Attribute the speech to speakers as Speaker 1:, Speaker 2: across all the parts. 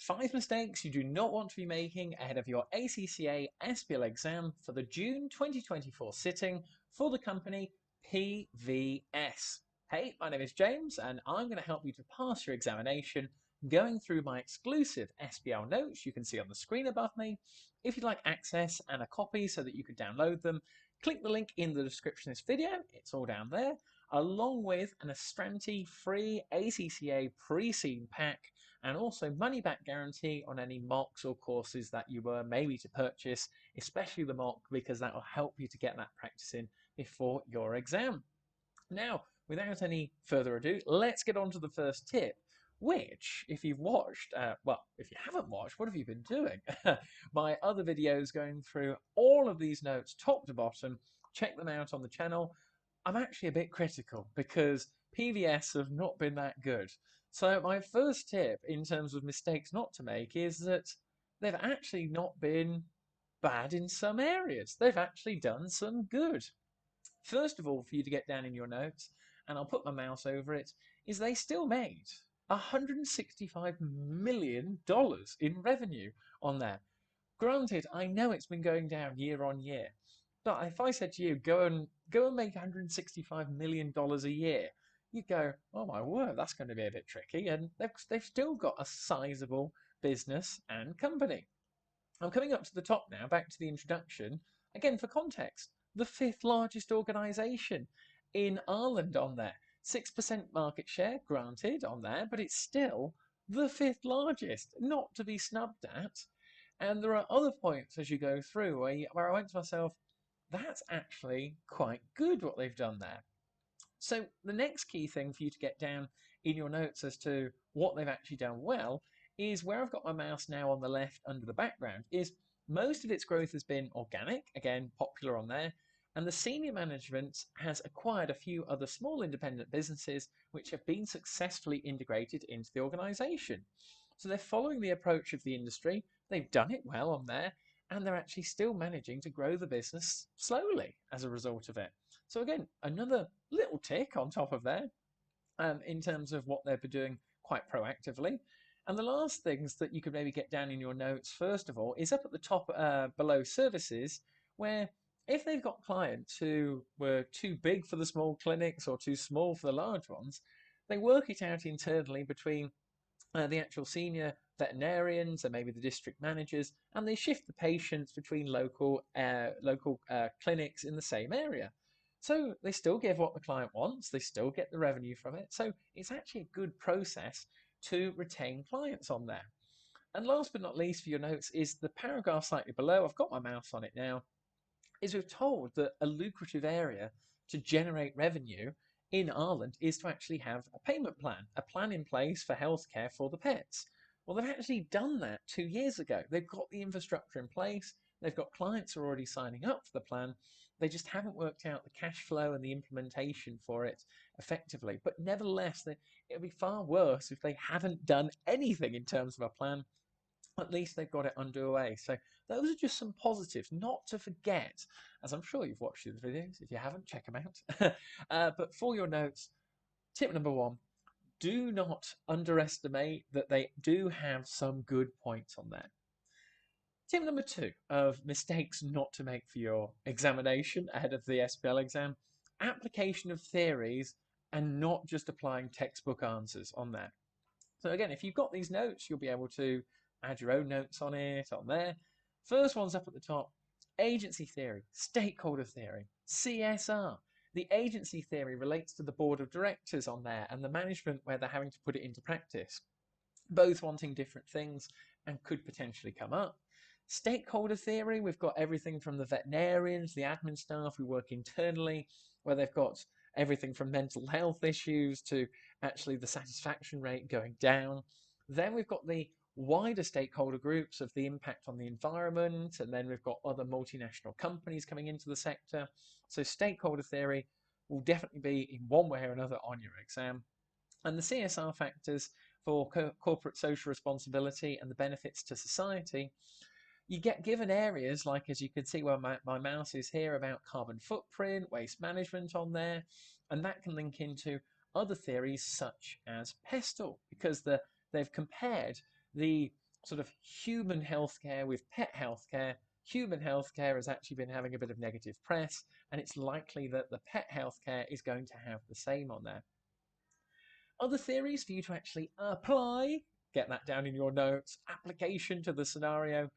Speaker 1: 5 mistakes you do not want to be making ahead of your ACCA SBL exam for the June 2024 sitting for the company PVS. Hey, my name is James and I'm going to help you to pass your examination going through my exclusive SBL notes you can see on the screen above me. If you'd like access and a copy so that you could download them, click the link in the description of this video, it's all down there, along with an Astranti free ACCA pre-scene pack and also money back guarantee on any mocks or courses that you were maybe to purchase, especially the mock, because that will help you to get that practice in before your exam. Now, without any further ado, let's get on to the first tip, which, if you've watched, well, if you haven't watched, what have you been doing? My other videos going through all of these notes top to bottom, check them out on the channel. I'm actually a bit critical because PVS have not been that good. So my first tip in terms of mistakes not to make is that they've actually not been bad in some areas. They've actually done some good. First of all, for you to get down in your notes, and I'll put my mouse over it, is they still made $165 million in revenue on there. Granted, I know it's been going down year on year, but if I said to you, go and make $165 million a year, you'd go, oh my word, that's going to be a bit tricky. And they've still got a sizable business and company. I'm coming up to the top now, back to the introduction. Again, for context, the 5th largest organisation in Ireland on there. 6% market share, granted, on there, but it's still the 5th largest, not to be snubbed at. And there are other points as you go through where I went to myself, that's actually quite good what they've done there. So the next key thing for you to get down in your notes as to what they've actually done well is where I've got my mouse now on the left under the background is most of its growth has been organic, again, popular on there, and the senior management has acquired a few other small independent businesses which have been successfully integrated into the organisation. So they're following the approach of the industry, they've done it well on there, and they're actually still managing to grow the business slowly as a result of it. So again, another little tick on top of there in terms of what they've been doing quite proactively. And the last things that you could maybe get down in your notes, first of all, is up at the top below services, where if they've got clients who were too big for the small clinics or too small for the large ones, they work it out internally between the actual senior veterinarians and maybe the district managers, and they shift the patients between local clinics in the same area. So they still give what the client wants, they still get the revenue from it. So it's actually a good process to retain clients on there. And last but not least for your notes is the paragraph slightly below. I've got my mouse on it now. Is we're told that a lucrative area to generate revenue in Ireland is to actually have a payment plan, a plan in place for healthcare for the pets. Well, they've actually done that 2 years ago. They've got the infrastructure in place. They've got clients who are already signing up for the plan. They just haven't worked out the cash flow and the implementation for it effectively. But nevertheless, it would be far worse if they haven't done anything in terms of a plan. At least they've got it underway. So those are just some positives, not to forget, as I'm sure you've watched these videos. If you haven't, check them out. But for your notes, tip number 1, do not underestimate that they do have some good points on there. Tip number 2 of mistakes not to make for your examination ahead of the SBL exam, application of theories and not just applying textbook answers on there. So again, if you've got these notes, you'll be able to add your own notes on it, on there. First one's up at the top, agency theory, stakeholder theory, CSR. The agency theory relates to the board of directors on there and the management where they're having to put it into practice, both wanting different things and could potentially come up. Stakeholder theory, we've got everything from the veterinarians, the admin staff who work internally, where they've got everything from mental health issues to actually the satisfaction rate going down. Then we've got the wider stakeholder groups of the impact on the environment, and then we've got other multinational companies coming into the sector. So stakeholder theory will definitely be in one way or another on your exam. And the CSR factors for corporate social responsibility and the benefits to society, you get given areas like, as you can see where my mouse is here, about carbon footprint, waste management on there, and that can link into other theories such as PESTLE, because they've compared the sort of human healthcare with pet healthcare. Human healthcare has actually been having a bit of negative press, and it's likely that the pet healthcare is going to have the same on there. Other theories for you to actually apply, get that down in your notes, application to the scenario,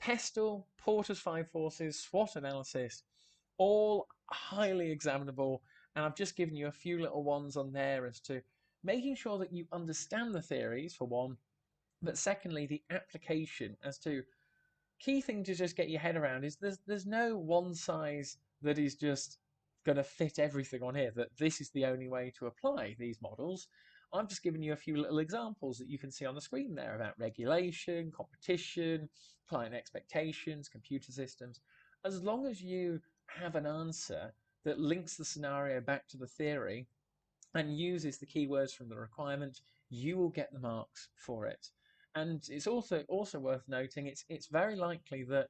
Speaker 1: PESTLE, Porter's 5 forces, SWOT analysis, all highly examinable, and I've just given you a few little ones on there as to making sure that you understand the theories, for one, but secondly, the application as to key thing to just get your head around is there's no one size that is just going to fit everything on here, that this is the only way to apply these models. I've just given you a few little examples that you can see on the screen there about regulation, competition, client expectations, computer systems. As long as you have an answer that links the scenario back to the theory and uses the keywords from the requirement, you will get the marks for it. And it's also worth noting it's very likely that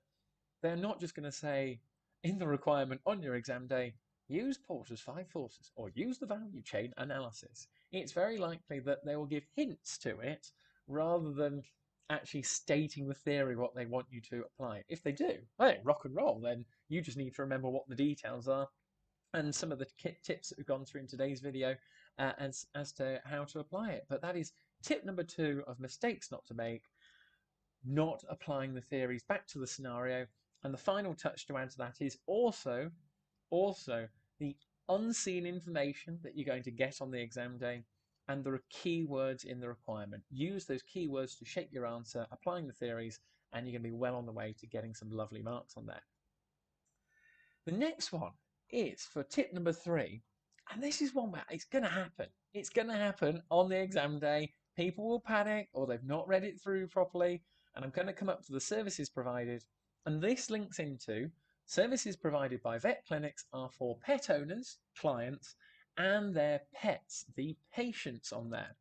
Speaker 1: they're not just going to say in the requirement on your exam day, use Porter's 5 forces or use the value chain analysis. It's very likely that they will give hints to it rather than actually stating the theory what they want you to apply. If they do, hey, rock and roll, then you just need to remember what the details are and some of the tips that we've gone through in today's video as to how to apply it. But that is tip number 2 of mistakes not to make, not applying the theories back to the scenario. And the final touch to add to that is also the unseen information that you're going to get on the exam day, and there are keywords in the requirement. Use those keywords to shape your answer, applying the theories, and you're going to be well on the way to getting some lovely marks on there. The next one is for tip number 3, and this is one where it's going to happen. It's going to happen on the exam day. People will panic or they've not read it through properly, and I'm going to come up to the services provided, and this links into services provided by vet clinics are for pet owners, clients, and their pets, the patients on there.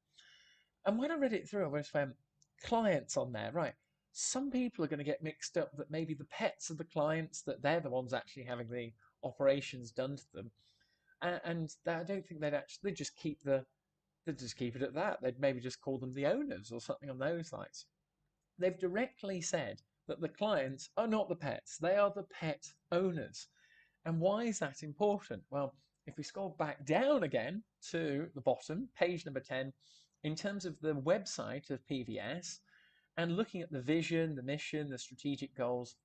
Speaker 1: And when I read it through, I was found clients on there, right? Some people are going to get mixed up that maybe the pets are the clients, that they're the ones actually having the operations done to them, and I don't think they'd just keep it at that. They'd maybe just call them the owners or something on those lines. They've directly said that the clients are not the pets, they are the pet owners. And why is that important? Well, if we scroll back down again to the bottom, page number 10, in terms of the website of PVS, and looking at the vision, the mission, the strategic goals,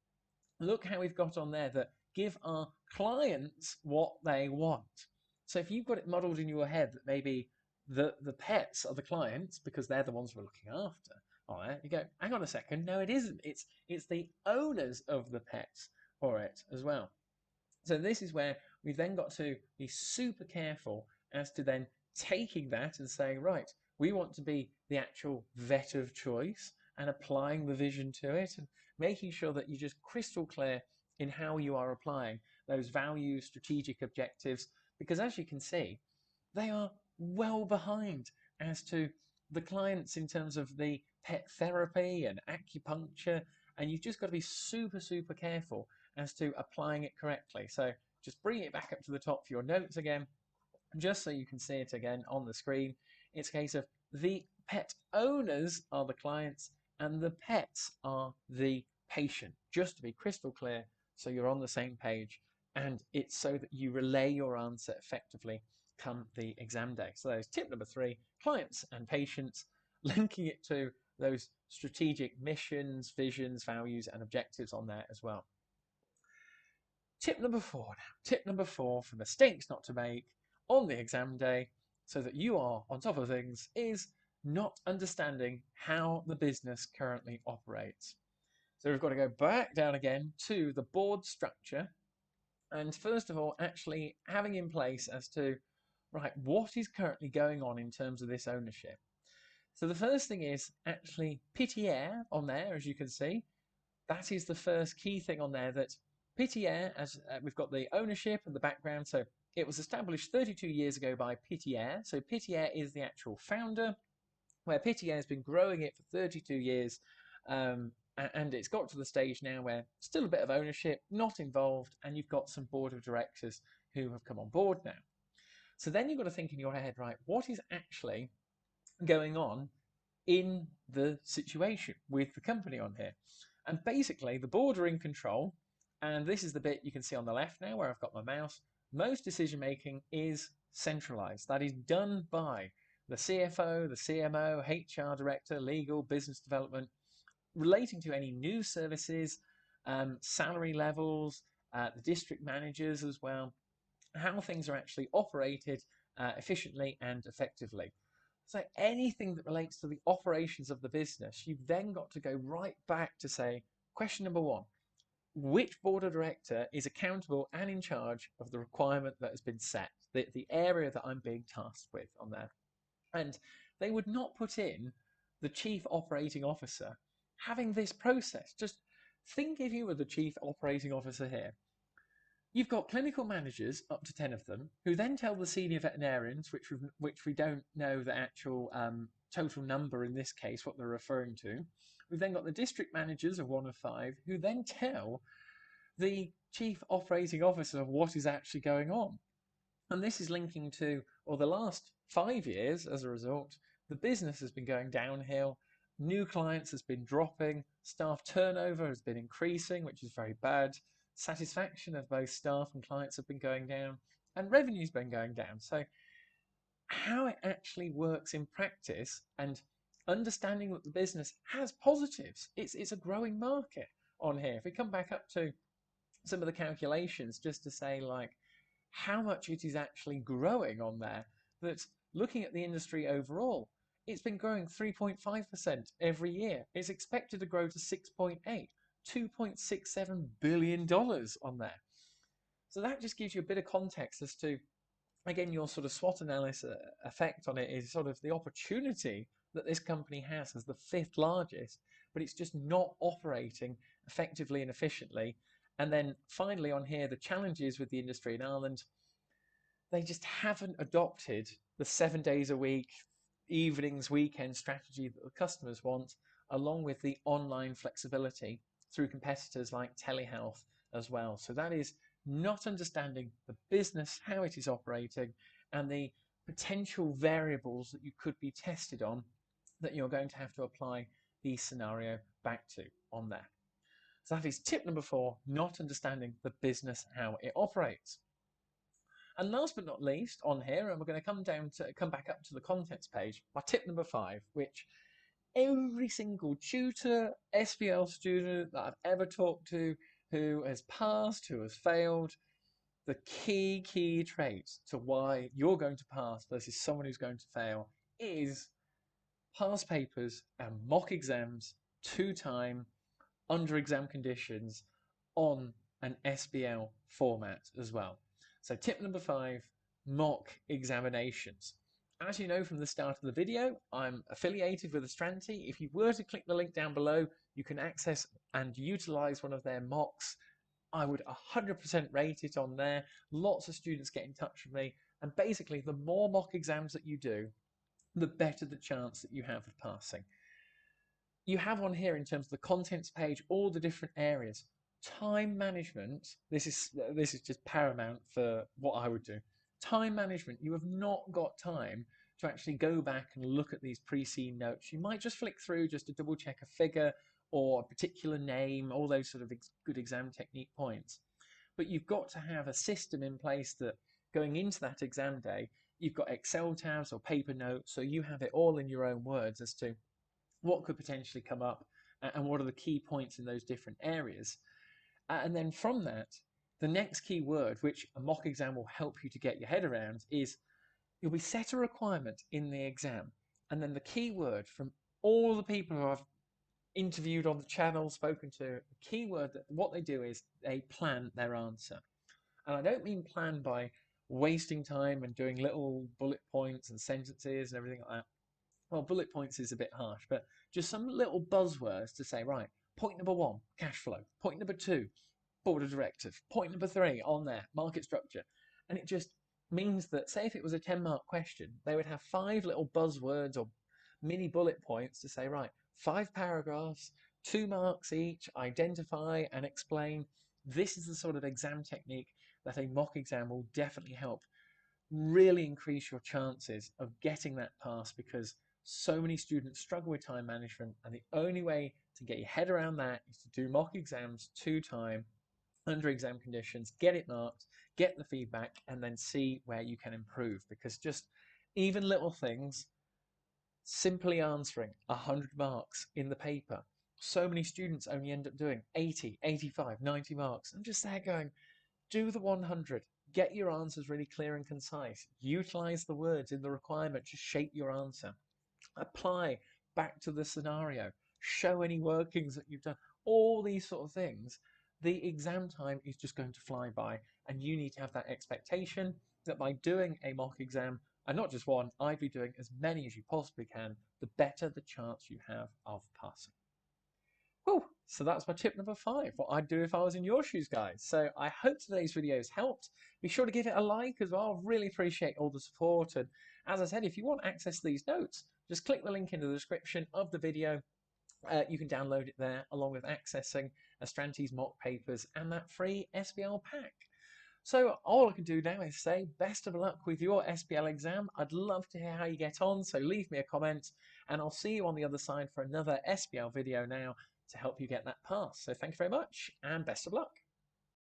Speaker 1: look how we've got on there that give our clients what they want. So if you've got it modelled in your head that maybe the pets are the clients because they're the ones we're looking after, all right, you go, hang on a second, no, it isn't. It's the owners of the pets for it as well. So this is where we've then got to be super careful as to then taking that and saying, right, we want to be the actual vet of choice and applying the vision to it and making sure that you're just crystal clear in how you are applying those values, strategic objectives, because as you can see, they are well behind as to the clients in terms of the pet therapy and acupuncture, and you've just got to be super, super careful as to applying it correctly. So just bring it back up to the top for your notes again, just so you can see it again on the screen. It's a case of the pet owners are the clients and the pets are the patient, just to be crystal clear so you're on the same page, and it's so that you relay your answer effectively come the exam day. So there's tip number 3, clients and patients, linking it to those strategic missions, visions, values, and objectives on there as well. Tip number 4 now. Tip number 4 for mistakes not to make on the exam day so that you are on top of things is not understanding how the business currently operates. So we've got to go back down again to the board structure, and first of all actually having in place as to, right, what is currently going on in terms of this ownership. So the first thing is actually Pitié on there, as you can see. That is the first key thing on there, that Pitié, as we've got the ownership and the background. So it was established 32 years ago by Pitié. So Pitié is the actual founder, where Pitié has been growing it for 32 years. And it's got to the stage now where still a bit of ownership, not involved, and you've got some board of directors who have come on board now. So then you've got to think in your head, right, what is actually going on in the situation with the company on here. And basically, the board are in control. And this is the bit you can see on the left now where I've got my mouse. Most decision making is centralized. That is done by the CFO, the CMO, HR director, legal, business development, relating to any new services, salary levels, the district managers as well, how things are actually operated efficiently and effectively. So anything that relates to the operations of the business, you've then got to go right back to say, question number one, which board of director is accountable and in charge of the requirement that has been set, the area that I'm being tasked with on there. And they would not put in the chief operating officer having this process. Just think if you were the chief operating officer here. You've got clinical managers, up to 10 of them, who then tell the senior veterinarians, which we don't know the actual total number in this case, what they're referring to. We've then got the district managers of 1 of 5, who then tell the chief operating officer of what is actually going on. And this is linking to, or the last 5 years, as a result, the business has been going downhill, new clients has been dropping, staff turnover has been increasing, which is very bad, satisfaction of both staff and clients have been going down, and revenue's been going down. So how it actually works in practice and understanding that the business has positives, it's a growing market on here. If we come back up to some of the calculations just to say like how much it is actually growing on there, that's looking at the industry overall, it's been growing 3.5% every year. It's expected to grow to 6.8, $2.67 billion on there. So that just gives you a bit of context as to, again, your sort of SWOT analysis effect on it is sort of the opportunity that this company has as the 5th largest, but it's just not operating effectively and efficiently. And then finally on here, the challenges with the industry in Ireland, they just haven't adopted the 7 days a week, evenings, weekend strategy that the customers want, along with the online flexibility through competitors like telehealth as well. So that is not understanding the business, how it is operating, and the potential variables that you could be tested on that you're going to have to apply the scenario back to on there. So that is tip number 4, not understanding the business, how it operates. And last but not least on here, and we're going to come back up to the contents page, my tip number 5, which every single tutor, SBL student that I've ever talked to who has passed, who has failed, the key traits to why you're going to pass versus someone who's going to fail is pass papers and mock exams 2 times under exam conditions on an SBL format as well. So tip number 5, mock examinations. As you know from the start of the video, I'm affiliated with Astranti. If you were to click the link down below, you can access and utilize one of their mocks. I would 100% rate it on there. Lots of students get in touch with me. And basically, the more mock exams that you do, the better the chance that you have of passing. You have on here in terms of the contents page, all the different areas. Time management, this is just paramount for what I would do. Time management, you have not got time to actually go back and look at these pre-seen notes. You might just flick through just to double check a figure or a particular name, all those sort of good exam technique points. But you've got to have a system in place that going into that exam day, you've got Excel tabs or paper notes, so you have it all in your own words as to what could potentially come up and what are the key points in those different areas. And then from that, the next key word, which a mock exam will help you to get your head around, is you'll be set a requirement in the exam. And then the key word from all the people who I've interviewed on the channel, spoken to, the key word that what they do is they plan their answer. And I don't mean plan by wasting time and doing little bullet points and sentences and everything like that. Well, bullet points is a bit harsh, but just some little buzzwords to say, right, point number 1, cash flow. Point number 2, board of directors. Point number 3, on there, market structure. And it just means that, say if it was a 10-mark question, they would have 5 little buzzwords or mini bullet points to say, right, 5 paragraphs, 2 marks each, identify and explain. This is the sort of exam technique that a mock exam will definitely help really increase your chances of getting that pass, because So many students struggle with time management, and the only way to get your head around that is to do mock exams 2 times under exam conditions, get it marked, get the feedback, and then see where you can improve. Because just even little things, simply answering 100 marks in the paper, so many students only end up doing 80, 85, 90 marks. I'm just there going, do the 100. Get your answers really clear and concise. Utilize the words in the requirement to shape your answer. Apply back to the scenario. Show any workings that you've done. All these sort of things. The exam time is just going to fly by, and you need to have that expectation that by doing a mock exam, and not just one, I'd be doing as many as you possibly can, the better the chance you have of passing. Whew, so that's my tip number 5, what I'd do if I was in your shoes, guys. So I hope today's video has helped. Be sure to give it a like as well. Really appreciate all the support. And as I said, if you want access to these notes, just click the link in the description of the video. You can download it there, along with accessing Astranti's mock papers and that free SBL pack. So all I can do now is say best of luck with your SBL exam. I'd love to hear how you get on, so leave me a comment, and I'll see you on the other side for another SBL video now to help you get that pass. So thank you very much, and best of luck.